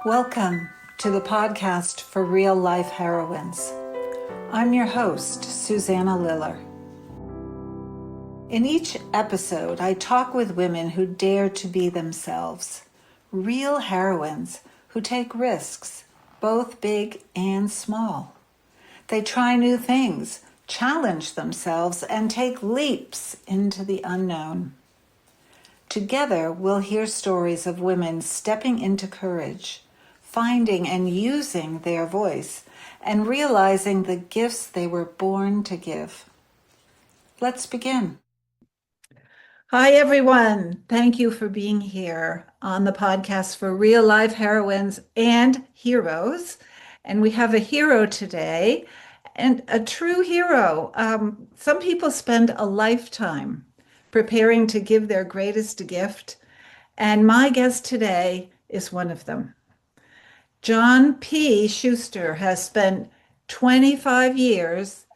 Welcome to the podcast for real life heroines. I'm your host, Susanna Liller. In each episode, I talk with women who dare to be themselves, real heroines who take risks, both big and small. They try new things, challenge themselves, and take leaps into the unknown. Together, we'll hear stories of women stepping into courage, finding and using their voice, and realizing the gifts they were born to give. Let's begin. Hi, everyone. Thank you for being here on the podcast for real life heroines and heroes. And we have a hero today, and a true hero. Some people spend a lifetime preparing to give their greatest gift, and my guest today is one of them. John P. Schuster has spent 25 years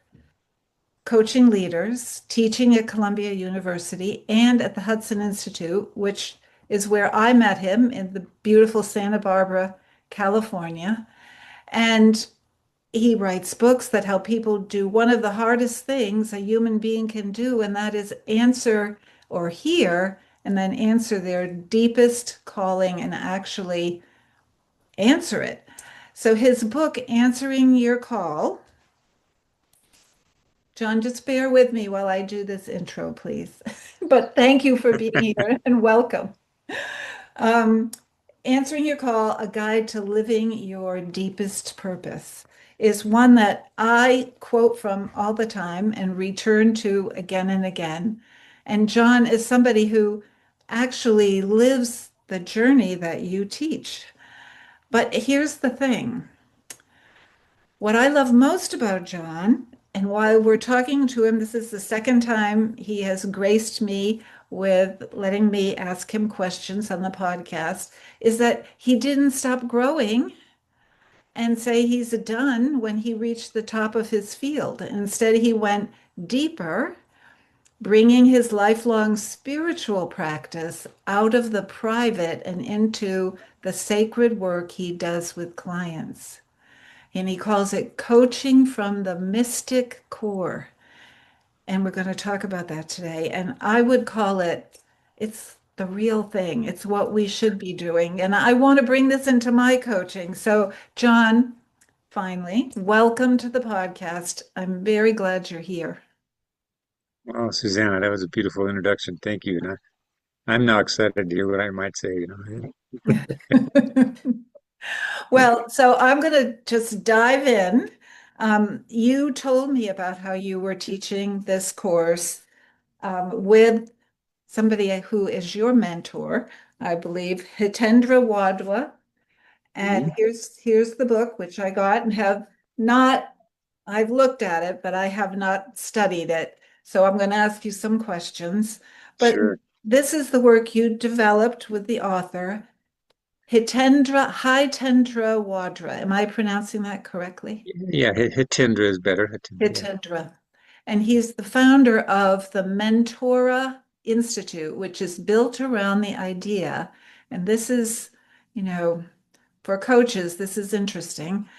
coaching leaders, teaching at Columbia University and at the Hudson Institute, which is where I met him in the beautiful Santa Barbara, California. And he writes books that help people do one of the hardest things a human being can do, and that is answer or hear and then answer their deepest calling and actually answer it. So his book, Answering Your Call, John, just bear with me while I do this intro, please. But thank you for being here and welcome. Answering Your Call, A Guide to Living Your Deepest Purpose, is one that I quote from all the time and return to again and again. And John is somebody who actually lives the journey that you teach. But here's the thing. What I love most about John, and while we're talking to him, this is the second time he has graced me with letting me ask him questions on the podcast, is that he didn't stop growing and say he's done when he reached the top of his field. Instead, he went deeper, bringing his lifelong spiritual practice out of the private and into the sacred work he does with clients. And he calls it coaching from the mystic core. And we're going to talk about that today. And I would call it's the real thing. It's what we should be doing. And I want to bring this into my coaching. So, John, finally, welcome to the podcast. I'm very glad you're here. Well, Susanna, that was a beautiful introduction. Thank you. And I'm now excited to hear what I might say, Well, so I'm going to just dive in. You told me about how you were teaching this course with somebody who is your mentor, I believe, Hitendra Wadhwa. And here's the book, which I got and have not, I've looked at it, but I have not studied it. So I'm going to ask you some questions. But Sure. this is the work you developed with the author, Hitendra Wadhwa. Am I pronouncing that correctly? Yeah, Hitindra is better. Yeah. Hitendra. And he's the founder of the Mentora Institute, which is built around the idea, and this is, for coaches, this is interesting,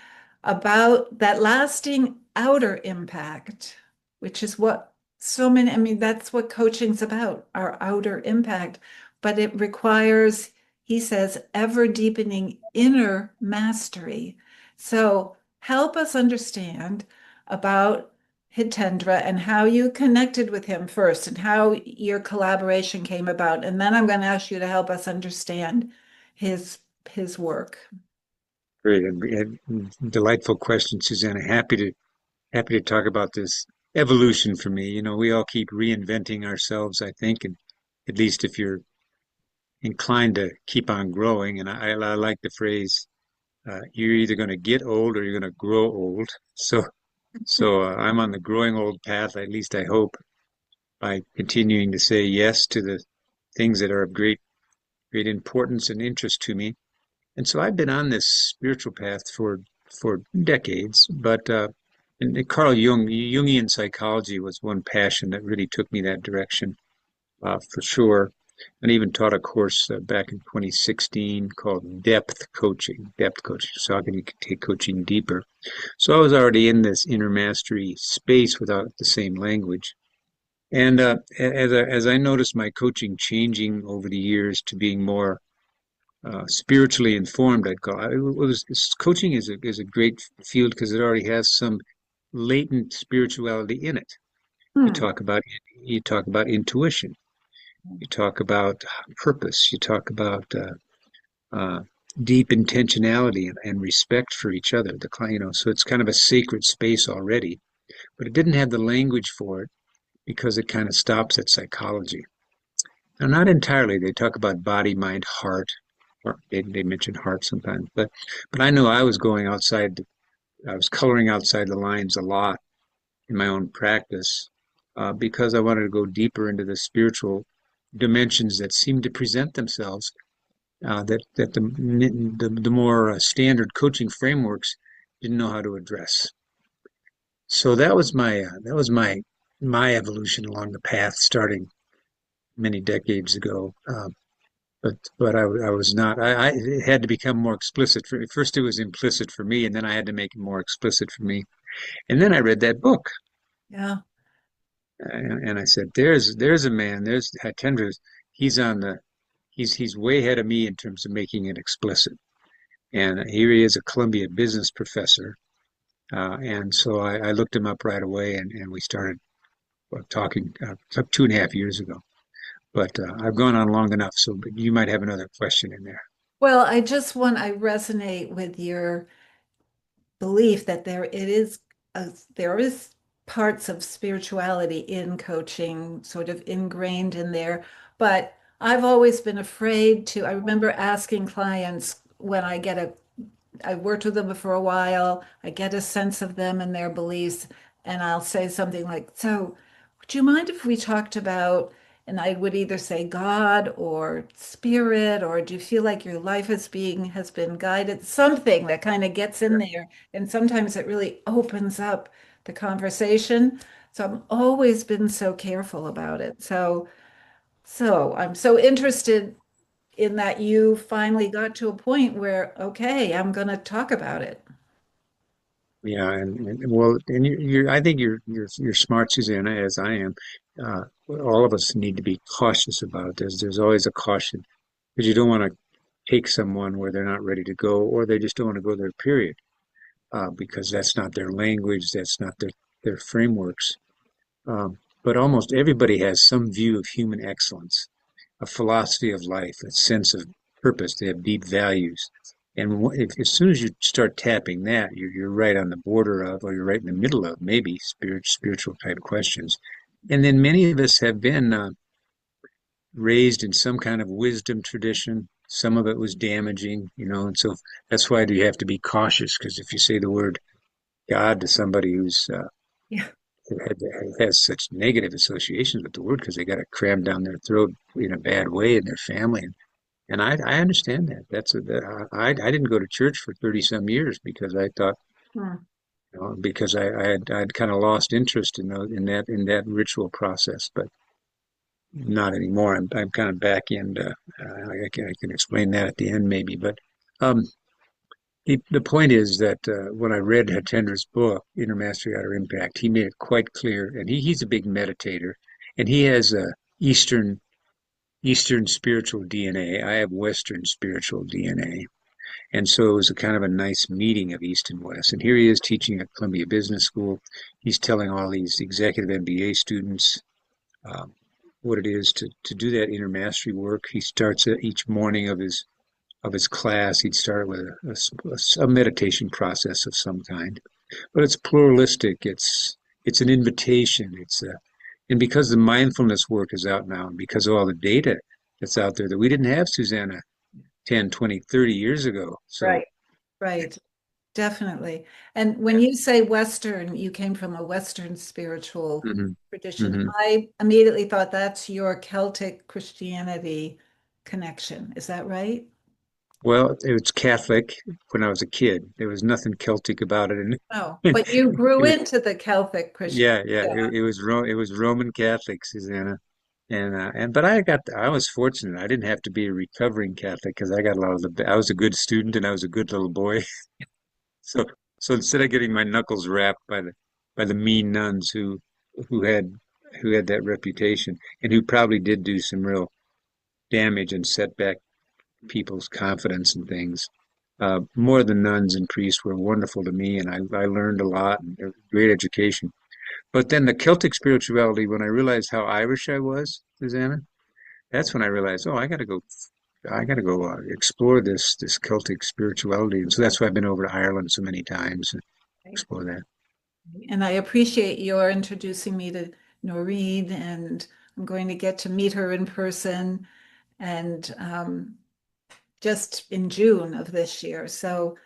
about that lasting outer impact, which is what so many, that's what coaching's about, our outer impact. But it requires, he says, ever deepening inner mastery. So help us understand about Hitendra and how you connected with him first and how your collaboration came about. And then I'm going to ask you to help us understand his work. Great. Delightful question, Susanna. Happy to talk about this evolution for me. We all keep reinventing ourselves, I think, and at least if you're inclined to keep on growing, and I like the phrase, you're either going to get old or you're going to grow old. So I'm on the growing old path, at least I hope, by continuing to say yes to the things that are of great importance and interest to me. And so I've been on this spiritual path for decades, but and Carl Jung, Jungian psychology was one passion that really took me that direction, for sure. and even taught a course back in 2016 called Depth Coaching. So how can you take coaching deeper? So I was already in this inner mastery space without the same language. And as I noticed my coaching changing over the years to being more spiritually informed, I'd call it. Coaching is a great field because it already has some latent spirituality in it. You Hmm. talk about you talk about intuition. You talk about purpose. You talk about uh, deep intentionality and respect for each other. The client, so it's kind of a sacred space already, but it didn't have the language for it because it kind of stops at psychology. Now, not entirely. They talk about body, mind, heart, or they mention heart sometimes, but I knew I was going outside. I was coloring outside the lines a lot in my own practice because I wanted to go deeper into the spiritual dimensions that seem to present themselves that the more standard coaching frameworks didn't know how to address. So that was my evolution along the path, starting many decades ago. But I was not. I it had to become more explicit. First, it was implicit for me, and then I had to make it more explicit for me. And then I read that book, Yeah. and I said, "There's a man. There's Tenders. He's on the. He's way ahead of me in terms of making it explicit." And here he is, a Columbia business professor. And so I looked him up right away, and we started talking 2.5 years ago. But I've gone on long enough, so you might have another question in there. Well, I resonate with your belief that there is parts of spirituality in coaching sort of ingrained in there, but I've always been afraid to. I remember asking clients when I worked with them for a while, I get a sense of them and their beliefs, and I'll say something like, "So, would you mind if we talked about," and I would either say God or spirit, or do you feel like your life has been guided? Something that kind of gets in there. And sometimes it really opens up the conversation. So I've always been so careful about it. So I'm so interested in that you finally got to a point where, okay, I'm going to talk about it. Yeah, and I think you're smart, Susanna, as I am. Uh, all of us need to be cautious about it. There's always a caution because you don't want to take someone where they're not ready to go, or they just don't want to go there, period. Because that's not their language, that's not their frameworks. But almost everybody has some view of human excellence, a philosophy of life, a sense of purpose. They have deep values. And as soon as you start tapping that, you're right on the border of, or you're right in the middle of maybe spiritual type questions. And then many of us have been raised in some kind of wisdom tradition. Some of it was damaging, and so that's why you have to be cautious because if you say the word God to somebody Yeah. who has such negative associations with the word because they got it crammed down their throat in a bad way in their family, and I understand that. I didn't go to church for 30 some years because I thought, Hmm. because I'd kind of lost interest in that ritual process, but not anymore. I'm kind of back in. I can explain that at the end maybe, but um, the point is that when I read Hatendra's book, Inner Mastery, Outer Impact, he made it quite clear, and he's a big meditator, and he has a Eastern spiritual DNA. I have Western spiritual DNA. And so it was a kind of a nice meeting of East and West. And here he is teaching at Columbia Business School. He's telling all these executive MBA students um, what it is to do that inner mastery work. He starts each morning of his class. He'd start with a meditation process of some kind, but it's pluralistic. It's an invitation. And because the mindfulness work is out now, and because of all the data that's out there that we didn't have, Susanna, 10, 20, 30 years ago. So, Right. Right. Definitely. And when you say Western, you came from a Western spiritual hmm tradition. hmm I immediately thought that's your Celtic Christianity connection. Is that right? well, it was Catholic when I was a kid. There was nothing Celtic about it, and, Oh, and but you grew it was into the Celtic Christian. yeah, yeah. Yeah. It was Roman Catholic, Susanna. But I was fortunate. I didn't have to be a recovering Catholic because I got a lot of I was a good student and I was a good little boy. So so instead of getting my knuckles rapped by the mean nuns who had who had that reputation and who probably did do some real damage and set back people's confidence and things. More than nuns and priests were wonderful to me, and I learned a lot and great education. But then the Celtic spirituality, when I realized how Irish I was, Susanna, that's when I realized, oh, I got to go explore this Celtic spirituality, and so that's why I've been over to Ireland so many times and explore that. And I appreciate your introducing me to Noreen, and I'm going to get to meet her in person and just in June of this year. So,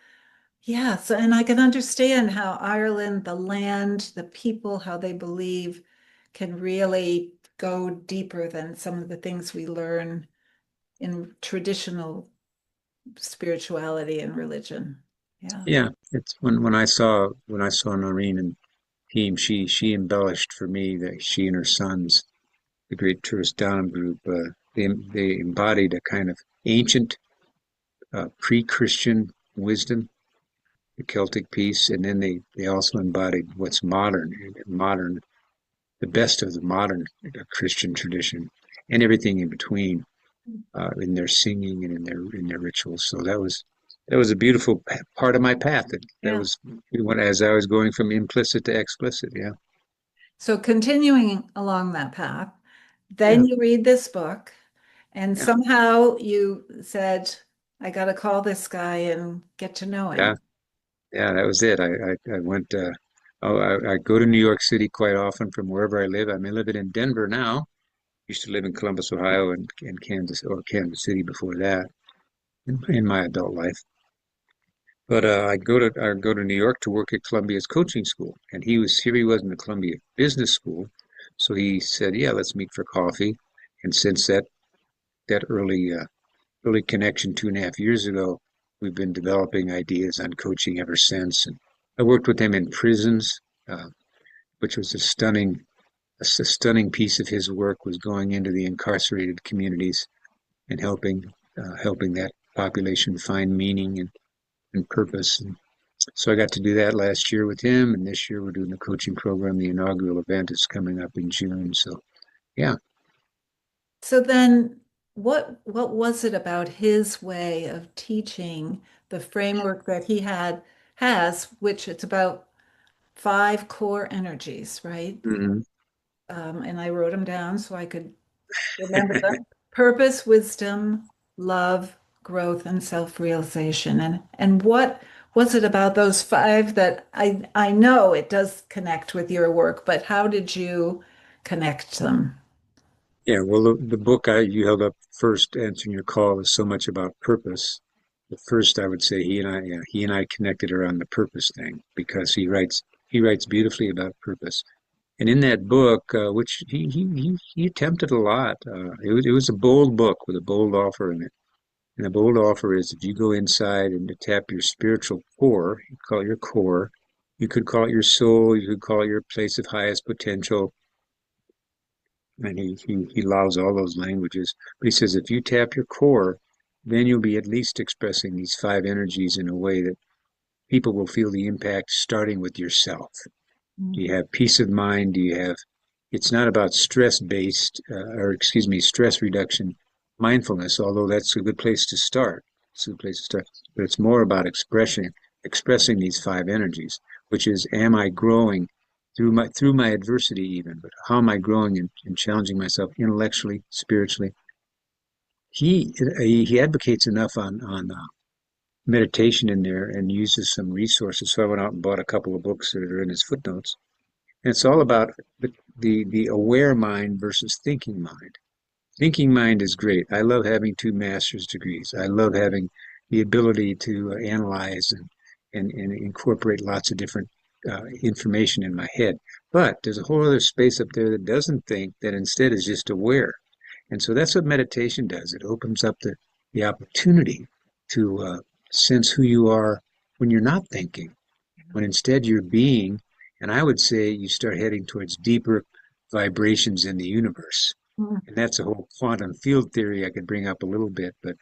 yeah, so and I can understand how Ireland, the land, the people, how they believe can really go deeper than some of the things we learn in traditional spirituality and religion. Yeah. Yeah, it's when I saw Noreen and team, she embellished for me that she and her sons, the great tourist Downham group, they embodied a kind of ancient pre-Christian wisdom, the Celtic piece, and then they also embodied what's modern, the best of the modern Christian tradition, and everything in between, in their singing and in their rituals. So that was a beautiful part of my path. That Yeah. was as I was going from implicit to explicit. Yeah, So continuing along that path, yeah, then you read this book, and yeah, somehow you said, I got to call this guy and get to know yeah, him. yeah. That was it. I went. Oh, I go to New York City quite often from wherever I live. I'm living in Denver now. Used to live in Columbus, Ohio, and Kansas City before that in my adult life. But I go to New York to work at Columbia's coaching school, and he was in the Columbia Business School, so he said, "Yeah, let's meet for coffee." And since that early connection 2.5 years ago, we've been developing ideas on coaching ever since. And I worked with him in prisons, which was a stunning piece of his work was going into the incarcerated communities and helping that population find meaning and purpose. And so I got to do that last year with him, and this year we're doing the coaching program. The inaugural event is coming up in June. So yeah, So then what was it about his way of teaching, the framework that he has, which it's about five core energies, right? hmm And I wrote them down so I could remember them. Purpose, wisdom, love, growth, and self-realization. And what was it about those five that I know it does connect with your work, but how did you connect them? yeah. Well, the book you held up first, answering your call, is so much about purpose. The first, I would say, he and I connected around the purpose thing because he writes beautifully about purpose. And in that book, which he attempted a lot, it was a bold book with a bold offer in it. And the bold offer is if you go inside and tap your spiritual core, you call it your core, you could call it your soul, you could call it your place of highest potential. And he allows all those languages. But he says if you tap your core, then you'll be at least expressing these five energies in a way that people will feel the impact starting with yourself. Do you have peace of mind? Do you have, it's not about stress based, or excuse me, stress reduction mindfulness, although that's a good place to start. It's a good place to start. But it's more about expressing these five energies, which is, am I growing through my adversity even, but how am I growing and challenging myself intellectually, spiritually? He advocates enough on meditation in there and uses some resources. So I went out and bought a couple of books that are in his footnotes, and it's all about the aware mind versus thinking mind. Thinking mind is great. I love having two master's degrees. I love having the ability to analyze and incorporate lots of different information in my head. But there's a whole other space up there that doesn't think, that instead is just aware. And so that's what meditation does. It opens up the opportunity to sense who you are when you're not thinking, when instead you're being, and I would say you start heading towards deeper vibrations in the universe. Mm. And that's a whole quantum field theory I could bring up a little bit, but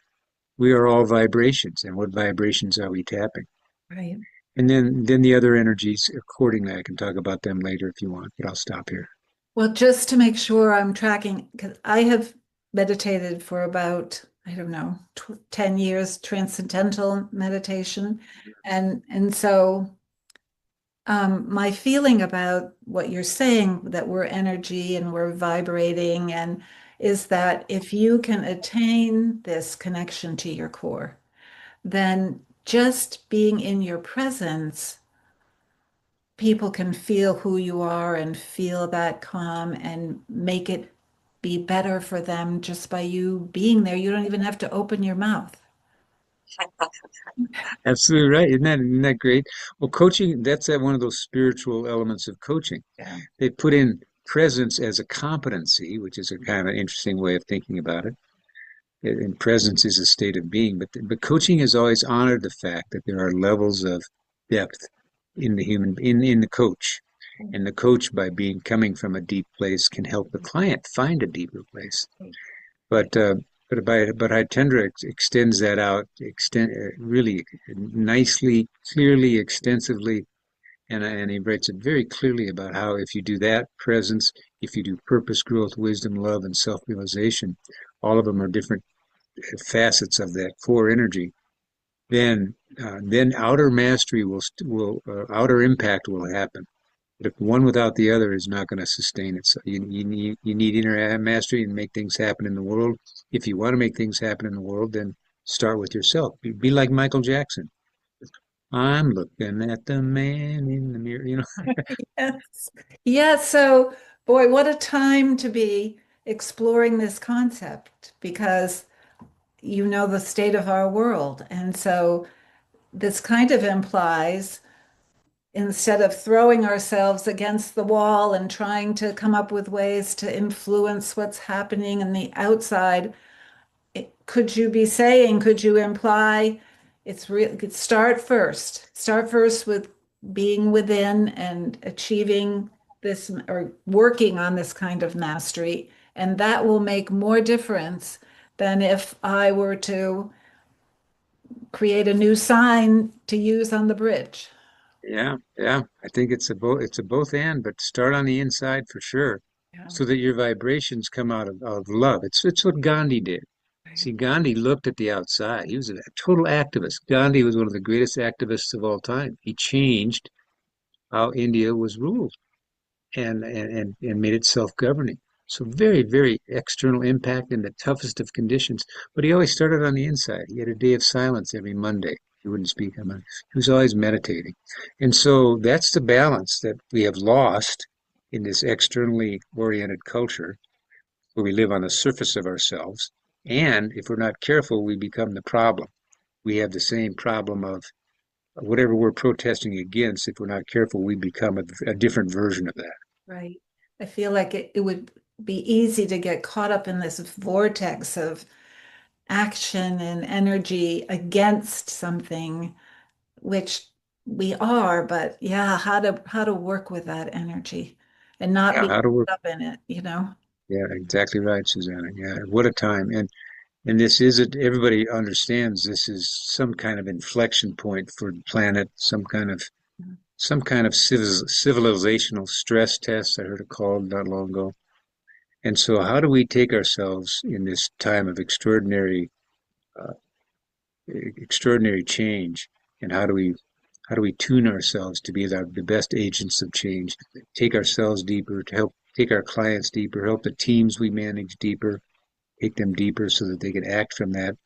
we are all vibrations, and what vibrations are we tapping? Right. And then the other energies accordingly. I can talk about them later if you want, but I'll stop here. Well, just to make sure I'm tracking, because I have meditated for about, I don't know, 10 years, transcendental meditation. And so my feeling about what you're saying, that we're energy and we're vibrating, and is that if you can attain this connection to your core, then just being in your presence, people can feel who you are and feel that calm and make it be better for them just by you being there. You don't even have to open your mouth. Absolutely right. Isn't that great? Well, coaching, that's one of those spiritual elements of coaching. Yeah. They put in presence as a competency, which is a kind of interesting way of thinking about it. And presence is a state of being, but coaching has always honored the fact that there are levels of depth in the human in the coach. And the coach, by being coming from a deep place, can help the client find a deeper place. But Hitendra extends that out, really nicely, clearly, extensively, and he writes it very clearly about how if you do that presence, if you do purpose, growth, wisdom, love, and self-realization, all of them are different facets of that core energy. Then outer mastery will outer impact will happen. But if one without the other is not going to sustain it. So you need inner mastery and make things happen in the world. If you want to make things happen in the world, then start with yourself. Be like Michael Jackson. I'm looking at the man in the mirror. Yes. Yeah. So, boy, what a time to be exploring this concept because you know the state of our world. And so this kind of implies instead of throwing ourselves against the wall and trying to come up with ways to influence what's happening in the outside, could you be saying, could you imply it's real, start first with being within and achieving this or working on this kind of mastery, and that will make more difference than if I were to create a new sign to use on the bridge. Yeah. I think it's a both and, but start on the inside for sure, Yeah. so that your vibrations come out of love. It's what Gandhi did. Right. See, Gandhi looked at the outside. He was a total activist. Gandhi was one of the greatest activists of all time. He changed how India was ruled and made it self-governing. So very, very external impact in the toughest of conditions. But he always started on the inside. He had a day of silence every Monday. He wouldn't speak on Monday. He was always meditating. And so that's the balance that we have lost in this externally oriented culture where we live on the surface of ourselves. And if we're not careful, we become the problem. We have the same problem of whatever we're protesting against. If we're not careful, we become a different version of that. Right. I feel like it would be easy to get caught up in this vortex of action and energy against something, which we are, but yeah, how to work with that energy and not Yeah, be how to work. caught up in it, you know? Yeah, exactly right, Susanna. Yeah, what a time. And this isn't, everybody understands this is some kind of inflection point for the planet, some kind of civilizational stress test, I heard it called not long ago. And so how do we take ourselves in this time of uh, extraordinary change, and how do we tune ourselves to be the best agents of change, take ourselves deeper, to help take our clients deeper, help the teams we manage deeper, take them deeper so that they can act from that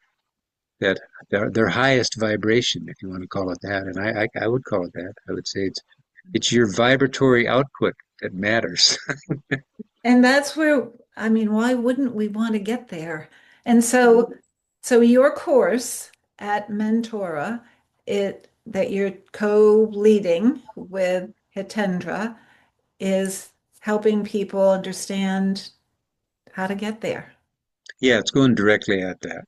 their highest vibration, if you want to call it that. And I would call it that. I would say it's your vibratory output that matters. And that's where, I mean, why wouldn't we want to get there? And so your course at Mentora, it that you're co-leading with Hitendra is helping people understand how to get there. Yeah, it's going directly at that,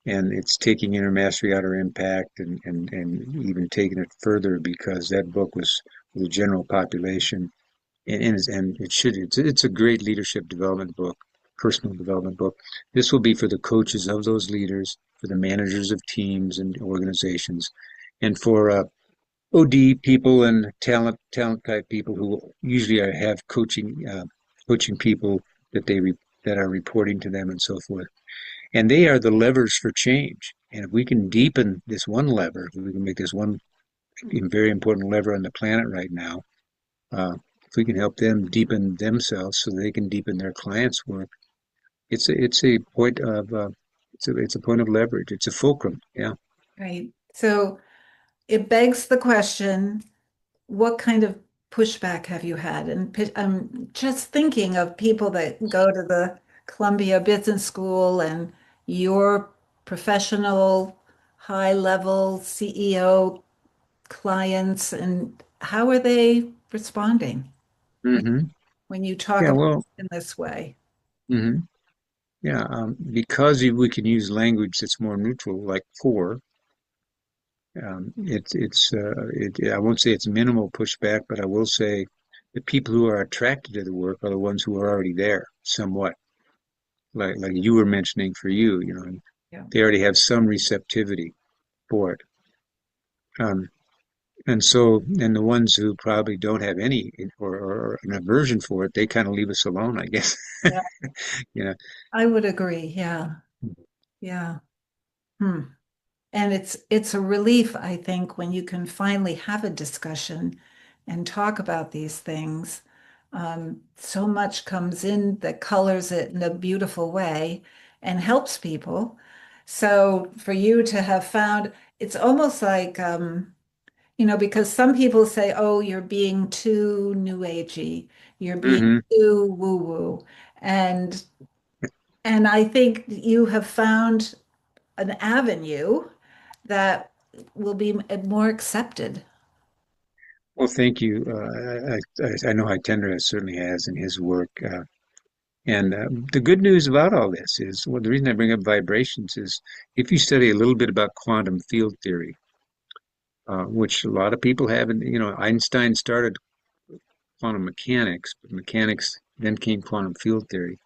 and it's taking inner mastery, outer impact, and even taking it further because that book was for the general population. and it should. It's a great leadership development book, personal development book. This will be for the coaches of those leaders, for the managers of teams and organizations, and for OD people and talent type people who usually have coaching people that that are reporting to them and so forth. And they are the levers for change. And if we can deepen this one lever, if we can make this one very important lever on the planet right now, if we can help them deepen themselves so they can deepen their clients' work, it's a point of it's a point of leverage. It's a fulcrum. Yeah. Right. So it begs the question, what kind of pushback have you had? And I'm just thinking of people that go to the Columbia Business School and your professional high level CEO clients, and how are they responding Hmm. when you talk Yeah. about Well. it in this way? Hmm. Yeah. Because we can use language that's more neutral, like for. I won't say it's minimal pushback, but I will say the people who are attracted to the work are the ones who are already there somewhat. Like you were mentioning for you, Yeah. they already have some receptivity for it. Um, and the ones who probably don't have any or an aversion for it, they kind of leave us alone, I guess. Yeah, You know. I would agree. Yeah. Yeah. Hmm. And it's a relief, I think, when you can finally have a discussion and talk about these things. So much comes in that colors it in a beautiful way and helps people. So for you to have found, it's almost like, because some people say, oh, you're being too new agey, you're being Hmm. too woo-woo. And and I think you have found an avenue that will be more accepted. Well, thank you. I know Hitendra certainly has in his work. And the good news about all this is, well, the reason I bring up vibrations is if you study a little bit about quantum field theory, which a lot of people have, and Einstein started quantum mechanics, but mechanics then came quantum field theory,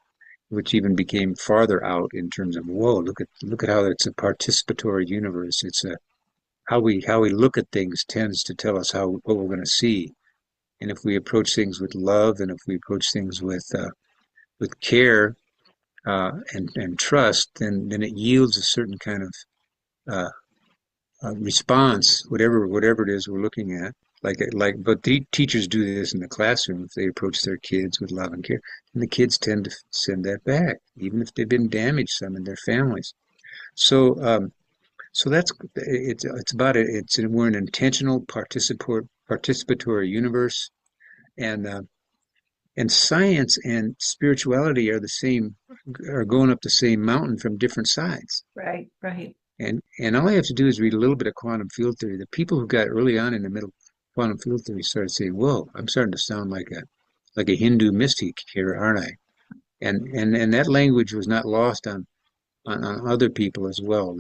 which even became farther out in terms of, whoa, look at how it's a participatory universe. It's a how we look at things tends to tell us what we're going to see. And if we approach things with love, and if we approach things with care and trust, then it yields a certain kind of uh, response, whatever it is we're looking at. But the teachers do this in the classroom if they approach their kids with love and care, and the kids tend to send that back, even if they've been damaged some in their families. So, so it's about it. We're an intentional participatory universe, and science and spirituality are going up the same mountain from different sides. Right, right. And all I have to do is read a little bit of quantum field theory. The people who got early on in the middle quantum field theory started saying, "Whoa, I'm starting to sound like a Hindu mystic here, aren't I?" And that language was not lost on other people as well.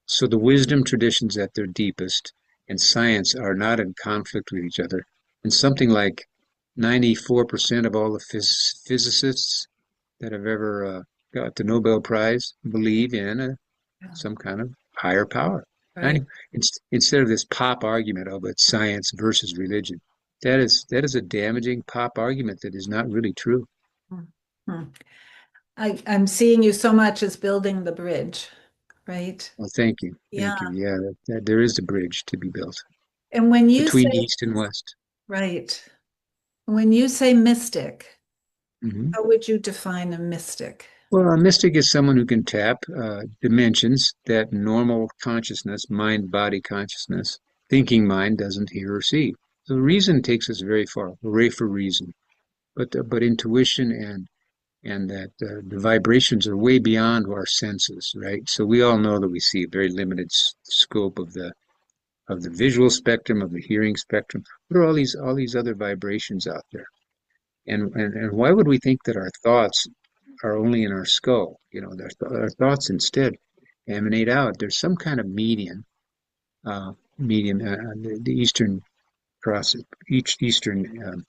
So the wisdom traditions at their deepest and science are not in conflict with each other. And something like 94% of all the physicists that have ever got the Nobel Prize believe in Yeah, some kind of higher power. right. 90, instead of this pop argument of it's science versus religion. That is a damaging pop argument that is not really true. Mhm. I'm seeing you so much as building the bridge, right? Well, thank you. Yeah. Thank you. Yeah, there is a bridge to be built And when you say, between East and West. right, when you say mystic, Hmm. how would you define a mystic? Well, a mystic is someone who can tap dimensions that normal consciousness, mind-body consciousness, thinking mind doesn't hear or see. So reason takes us very far. Hooray for reason. But intuition and that the vibrations are way beyond our senses, right? So we all know that we see a very limited scope of the visual spectrum, of the hearing spectrum. What are all these other vibrations out there? And why would we think that our thoughts are only in our skull? Our thoughts instead emanate out. There's some kind of medium, the Eastern process, each Eastern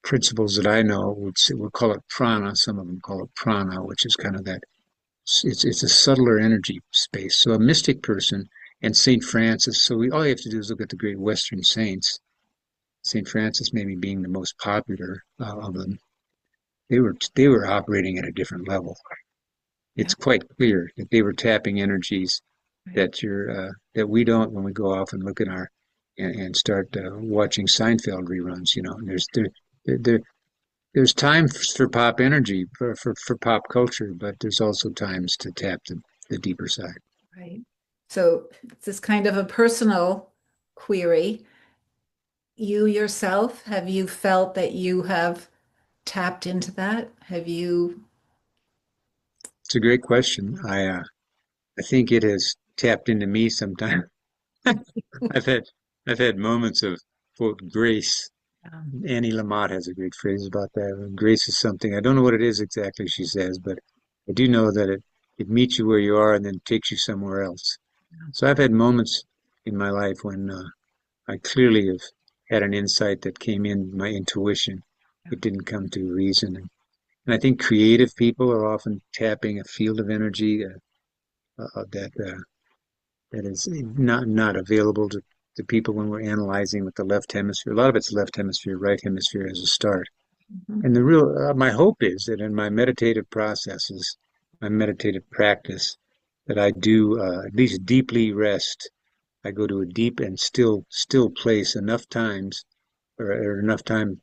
principles that I know we'll call it prana. Some of them call it prana, which is kind of that. It's a subtler energy space. So a mystic person and Saint Francis. So all you have to do is look at the great Western saints. Saint Francis maybe being the most popular of them. They were operating at a different level. Yeah, It's quite clear that they were tapping energies right. that we don't when we go off and look at our and start watching Seinfeld reruns. There, there's time for pop energy for pop culture, but there's also times to tap the deeper side. Right. So it's this kind of a personal query. You yourself, have you felt that you have tapped into that? Have you? It's a great question. I think it has tapped into me sometime. I've had I've had moments of quote grace. Annie Lamott has a great phrase about that. Grace is something, I don't know what it is exactly, she says, but I do know that it meets you where you are and then takes you somewhere else. So I've had moments in my life when I clearly have had an insight that came in my intuition. Yeah. It didn't come to reason. And I think creative people are often tapping a field of energy that is not available to people when we're analyzing with the left hemisphere. A lot of it's left hemisphere, right hemisphere as a start. Mhm. And the real my hope is that in my meditative processes, my meditative practice, that I do at least deeply rest. I go to a deep and still place enough times or enough time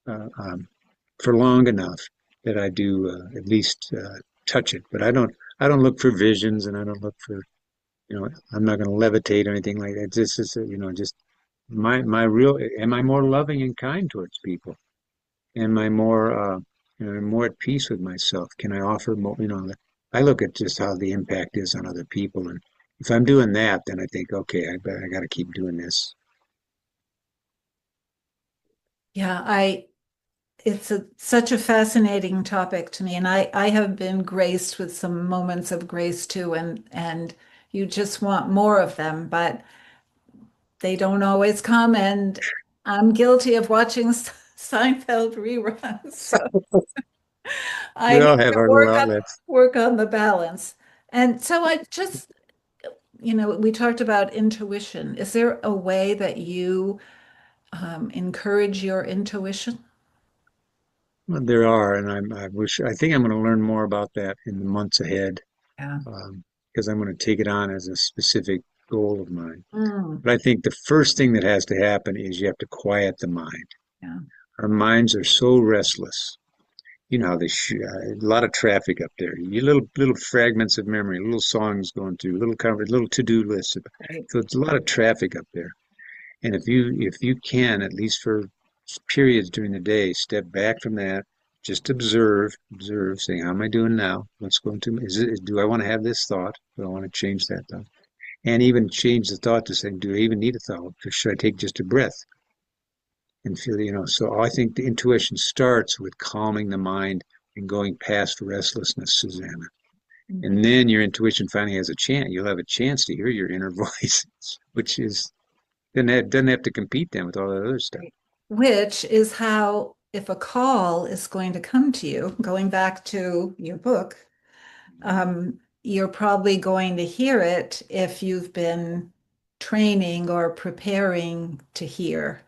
uh, um, for long enough that I do at least touch it. But I don't look for visions, and I don't look for I'm not going to levitate or anything like that. This is just my real. Am I more loving and kind towards people? Am I more at peace with myself? Can I offer more? I look at just how the impact is on other people, and if I'm doing that, then I think, okay, I got to keep doing this. Yeah, it's such a fascinating topic to me, and I have been graced with some moments of grace too, and you just want more of them, but they don't always come, and I'm guilty of watching Seinfeld reruns, so I We need all have to our little outlets. work on the balance. And so I just, we talked about intuition. Is there a way that you encourage your intuition? Well, there are, and I think I'm going to learn more about that in the months ahead, Yeah. because I'm going to take it on as a specific goal of mine. Mm, But I think the first thing that has to happen is you have to quiet the mind. yeah. Our minds are so restless. You know how a lot of traffic up there. You little fragments of memory, little songs going through, little to-do lists. Right. So it's a lot of traffic up there. And if you can, at least for periods during the day, step back from that, just observe, saying, how am I doing now? What's going to do I want to have this thought? Do I want to change that thought? And even change the thought to saying, do I even need a thought? Or should I take just a breath and feel? So I think the intuition starts with calming the mind and going past restlessness, Susanna. Mhm. And then your intuition finally has a chance. You'll have a chance to hear your inner voice, which is then that doesn't have to compete then with all that other stuff. Right. Which is how, if a call is going to come to you, going back to your book, you're probably going to hear it if you've been training or preparing to hear.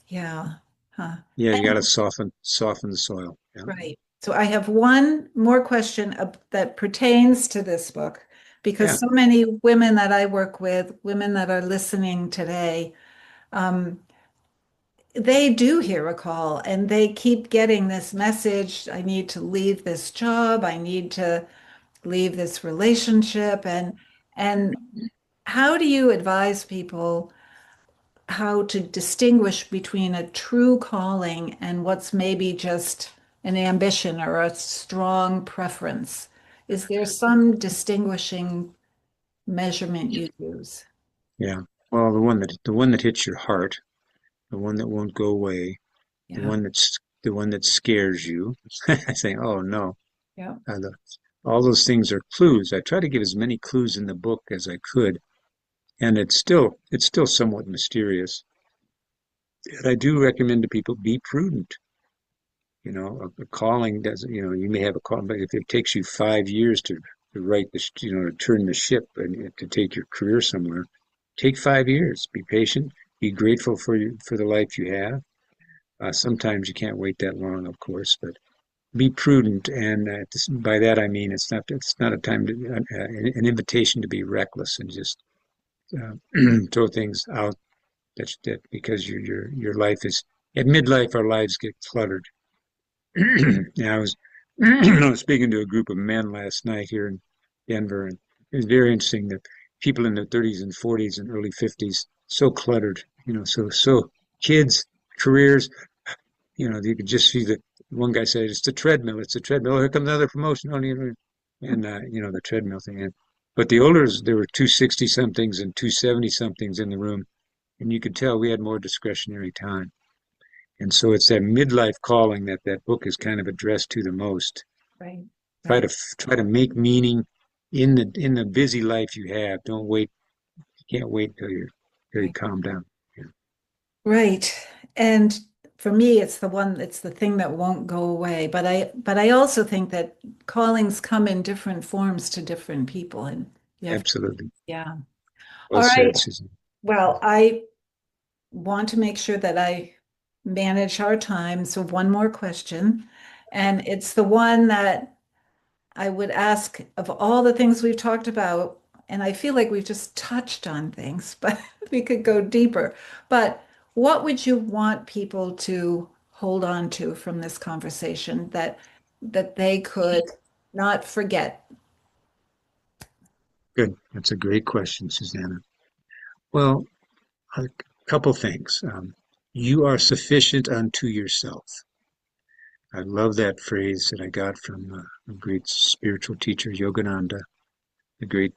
Yeah. Huh. Yeah, you got And to soften the soil. Yeah, right. So I have one more question that pertains to this book, because yeah, so many women that I work with, women that are listening today, um, they do hear a call and they keep getting this message. I need to leave this job. I need to leave this relationship. And how do you advise people how to distinguish between a true calling and what's maybe just an ambition or a strong preference? Is there some distinguishing measurement you use? yeah. Well, the one that hits your heart, the one that won't go away, the Yeah. one that scares you, saying, "Oh no," Yeah. uh, the, all those things are clues. I try to give as many clues in the book as I could, and it's still somewhat mysterious. And I do recommend to people be prudent. A calling doesn't, you may have a calling, but if it takes you 5 years to write to turn the ship and to take your career somewhere, take 5 years. Be patient. Be grateful for the life you have. Sometimes you can't wait that long, of course, but be prudent. And by that I mean it's not a time an invitation to be reckless and just uh, throw things out that because your life is at midlife, our lives get cluttered. Yeah, I was speaking to a group of men last night here in Denver, and it was very interesting that people in their 30s and 40s and early 50s so cluttered, so kids, careers, you could just see that one guy said it's the treadmill, it's the treadmill. Oh, here comes another promotion on you, and the treadmill thing. But the olders, there were 260 somethings and 270 somethings in the room, and you could tell we had more discretionary time. And so it's that midlife calling that book is kind of addressed to the most. Right. Try Right. to try to make meaning in the busy life you have. Don't wait. You can't wait till you Right. calm down. Yeah, Right. And for me, it's the thing that won't go away. But I also think that callings come in different forms to different people. And you have, absolutely. yeah. Well All right. said, Susan. Well, I want to make sure that I manage our time. So one more question. And it's the one that I would ask of all the things we've talked about, and I feel like we've just touched on things, but we could go deeper. But what would you want people to hold on to from this conversation that they could not forget? Good. That's a great question, Susanna. Well, a couple things. You are sufficient unto yourself. I love that phrase that I got from a great spiritual teacher, Yogananda, the great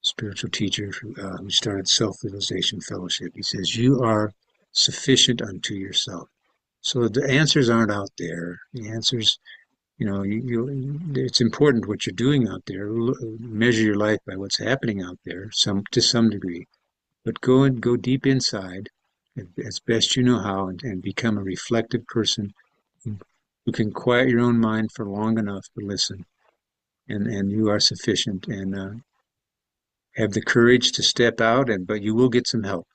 spiritual teacher who started Self-Realization Fellowship. He says, "You are sufficient unto yourself." So the answers aren't out there. The answers, it's important what you're doing out there. Measure your life by what's happening out there, to some degree. But go deep inside as best you know how, and become a reflective person who can quiet your own mind for long enough to listen. And you are sufficient, and have the courage to step out, but you will get some help.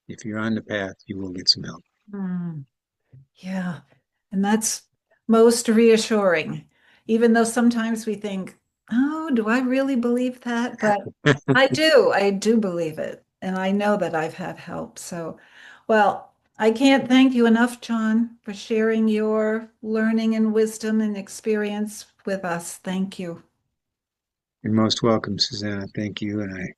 If you're on the path, you will get some help. Hmm. Yeah. And that's most reassuring, even though sometimes we think, oh, do I really believe that? But I do believe it. And I know that I've had help. So, well, I can't thank you enough, John, for sharing your learning and wisdom and experience with us. Thank you. You're most welcome, Susanna. Thank you. And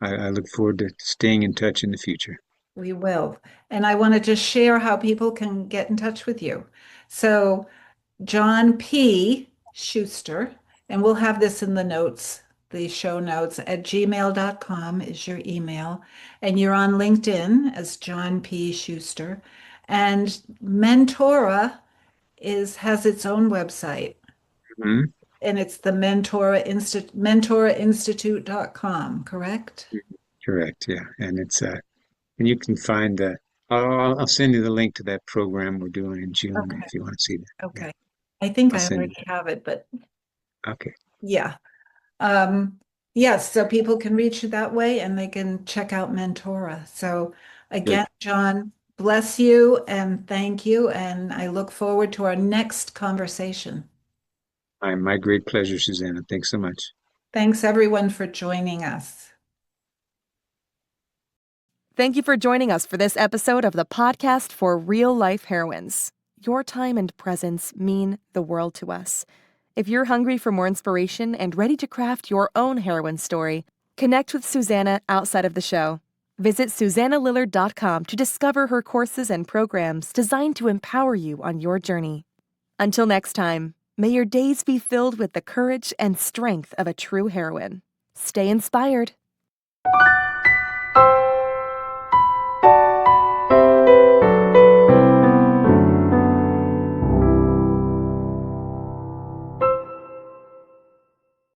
I look forward to staying in touch in the future. We will. And I want to just share how people can get in touch with you. So, John P. Schuster, and we'll have this in the notes, the show notes at gmail.com is your email. And you're on LinkedIn as John P. Schuster. And Mentora has its own website, Mhm. and it's the mentorainstitute.com, correct? Correct. Yeah. And you can find I'll send you the link to that program we're doing in June Okay. if you want to see that. Yeah. Okay. I think I'll I send you. already have it, but Okay. yeah. Um, yes, so people can reach you that way and they can check out Mentora. So Good. again, John, bless you and thank you. And I look forward to our next conversation. My great pleasure, Susanna. Thanks so much. Thanks everyone for joining us. Thank you for joining us for this episode of the podcast for real life heroines. Your time and presence mean the world to us. If you're hungry for more inspiration and ready to craft your own heroine story, connect with Susanna outside of the show. Visit SusannaLillard.com to discover her courses and programs designed to empower you on your journey. Until next time, may your days be filled with the courage and strength of a true heroine. Stay inspired.